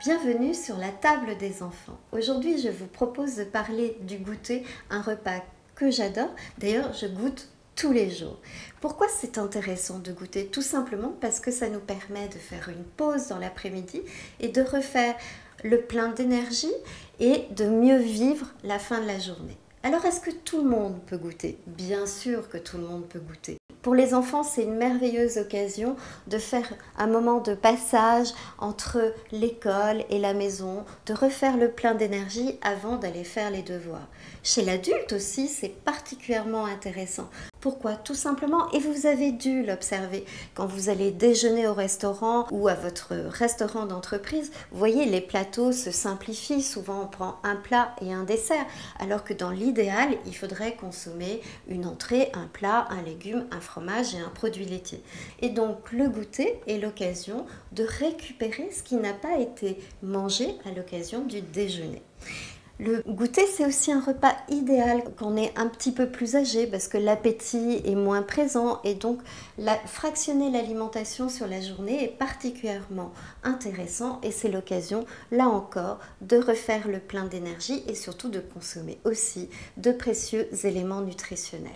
Bienvenue sur la table des enfants. Aujourd'hui, je vous propose de parler du goûter, un repas que j'adore. D'ailleurs, je goûte tous les jours. Pourquoi c'est intéressant de goûter? Tout simplement parce que ça nous permet de faire une pause dans l'après-midi et de refaire le plein d'énergie et de mieux vivre la fin de la journée. Alors, est-ce que tout le monde peut goûter? Bien sûr que tout le monde peut goûter. Pour les enfants, c'est une merveilleuse occasion de faire un moment de passage entre l'école et la maison, de refaire le plein d'énergie avant d'aller faire les devoirs. Chez l'adulte aussi, c'est particulièrement intéressant. Pourquoi? Tout simplement, et vous avez dû l'observer, quand vous allez déjeuner au restaurant ou à votre restaurant d'entreprise, vous voyez, les plateaux se simplifient. Souvent, on prend un plat et un dessert, alors que dans l'idéal, il faudrait consommer une entrée, un plat, un légume, un fromage et un produit laitier. Et donc, le goûter est l'occasion de récupérer ce qui n'a pas été mangé à l'occasion du déjeuner. Le goûter, c'est aussi un repas idéal quand on est un petit peu plus âgé parce que l'appétit est moins présent et donc fractionner l'alimentation sur la journée est particulièrement intéressant et c'est l'occasion, là encore, de refaire le plein d'énergie et surtout de consommer aussi de précieux éléments nutritionnels.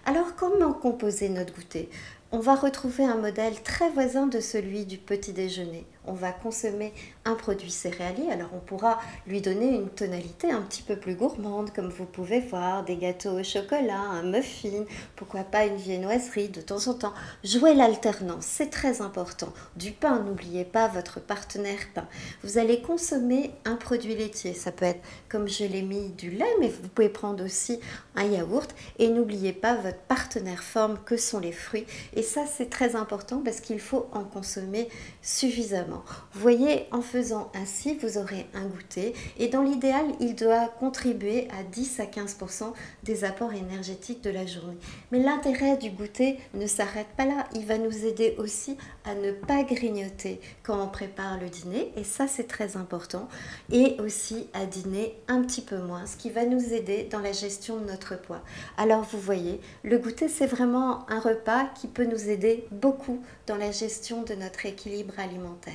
Alors, comment composer notre goûter? On va retrouver un modèle très voisin de celui du petit déjeuner. On va consommer un produit céréalier, alors on pourra lui donner une tonalité un petit peu plus gourmande, comme vous pouvez voir, des gâteaux au chocolat, un muffin, pourquoi pas une viennoiserie de temps en temps. Jouer l'alternance, c'est très important. Du pain, n'oubliez pas votre partenaire pain. Vous allez consommer un produit laitier, ça peut être, comme je l'ai mis, du lait, mais vous pouvez prendre aussi un yaourt. Et n'oubliez pas votre partenaire forme que sont les fruits. Et ça, c'est très important parce qu'il faut en consommer suffisamment. Vous voyez, en faisant ainsi, vous aurez un goûter et dans l'idéal, il doit contribuer à 10 à 15% des apports énergétiques de la journée. Mais l'intérêt du goûter ne s'arrête pas là. Il va nous aider aussi à ne pas grignoter quand on prépare le dîner et ça, c'est très important. Et aussi à dîner un petit peu moins, ce qui va nous aider dans la gestion de notre poids. Alors, vous voyez, le goûter, c'est vraiment un repas qui peut nous aider beaucoup dans la gestion de notre équilibre alimentaire.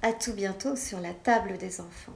À tout bientôt sur la table des enfants.